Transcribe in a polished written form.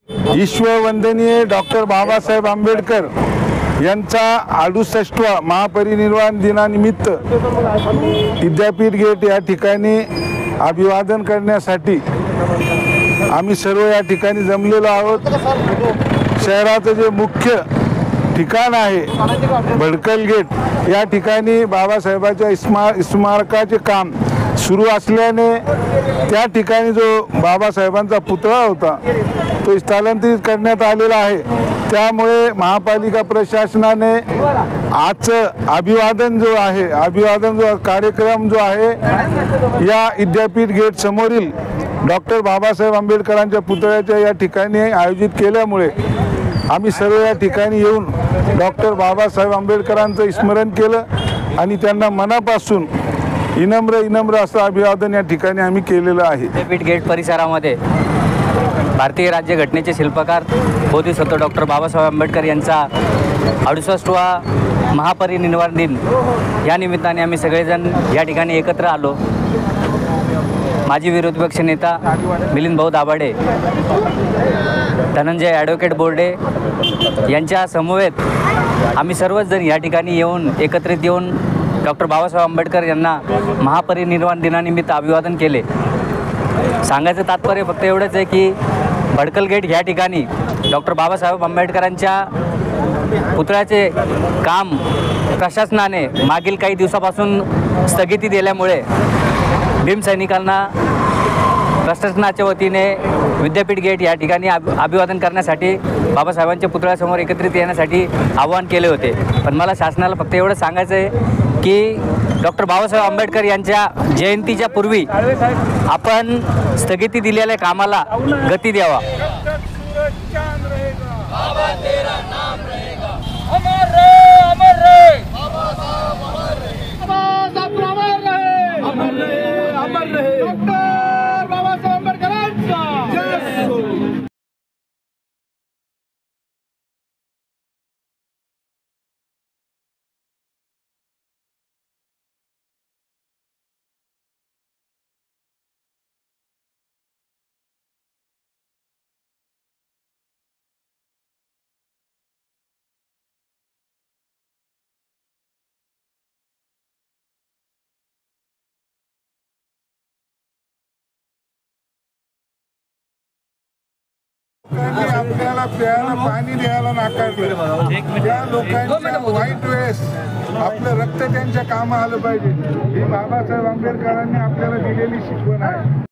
ईश्वरवंदनीय doctor Babasaheb Ambedkar यांचा 68वा महापरिनिर्वाण दिनानिमित्त विद्यापीठ गेट या ठिकाणी अभिवादन करण्यासाठी आम्ही सर्व या ठिकाणी जमलेलो आहोत। शहराचं जे मुख्य ठिकाण आहे भडकल गेट या ठिकाणी बाबासाहेबांच्या स्मारकाचे काम सुरू असल्याने त्या ठिकाणी जो बाबासाहेबांचा पुतळा होता तो स्थलांतरित करण्यात आलेला आहे। त्यामुळे महापालिका प्रशासनाने आजचं अभिवादन जो कार्यक्रम जो आहे या विद्यापीठ गेट समोरील डॉक्टर बाबासाहेब आंबेडकरांच्या पुतळ्याच्या या ठिकाणी आयोजित केल्यामुळे आम्ही सर्व या ठिकाणी येऊन डॉक्टर बाबासाहेब आंबेडकरांचं स्मरण केलं आणि त्यांना मनापासून विनम्र असं अभिवादन या ठिकाणी आम्ही केलेलं आहे। विद्यापीठ गेट परिसरामध्ये भारतीय राज्यघटनेचे शिल्पकार बोधिसत्व डॉक्टर बाबासाहेब आंबेडकर यांचा 68वा महापरिनिर्वाण दिन या निमित्ताने आम्ही सगळेजण या ठिकाणी एकत्र आलो। माजी विरोधी पक्ष नेता मिलिंद भाऊ दाभाडे, धनंजय ॲडव्होकेट बोर्डे यांच्या समवेत आम्ही सर्वच जण या ठिकाणी एकत्रित येऊन डॉक्टर बाबासाहेब आंबेडकर यांना महापरिनिर्वाण दिनानिमित्त अभिवादन केले। सांगायचं तात्पर्य फक्त एवढंच आहे की भडकल गेट ह्या ठिकाणी डॉक्टर बाबासाहेब आंबेडकरांच्या पुतळ्याचे काम प्रशासनाने मागील काही दिवसापासून स्थगिती दिल्यामुळे भीमसैनिकांना प्रशासनाच्या वतीने विद्यापीठ गेट या ठिकाणी अभिवादन करण्यासाठी बाबासाहेबांच्या पुतळ्यासमोर एकत्रित येण्यासाठी आवाहन केले होते। पण मला शासनाला फक्त एवढं सांगायचं आहे की डॉक्टर बाबासाहेब आंबेडकर यांच्या जयंतीच्या पूर्वी आपण स्थगिती दिलेल्या कामाला गती द्यावा। आपल्याला प्यायला पाणी द्यायला नाकारलं। त्या लोकांच्या वाईट वेळेस आपलं रक्त त्यांच्या कामा आलं पाहिजे ही बाबासाहेब आंबेडकरांनी आपल्याला दिलेली शिकवण आहे।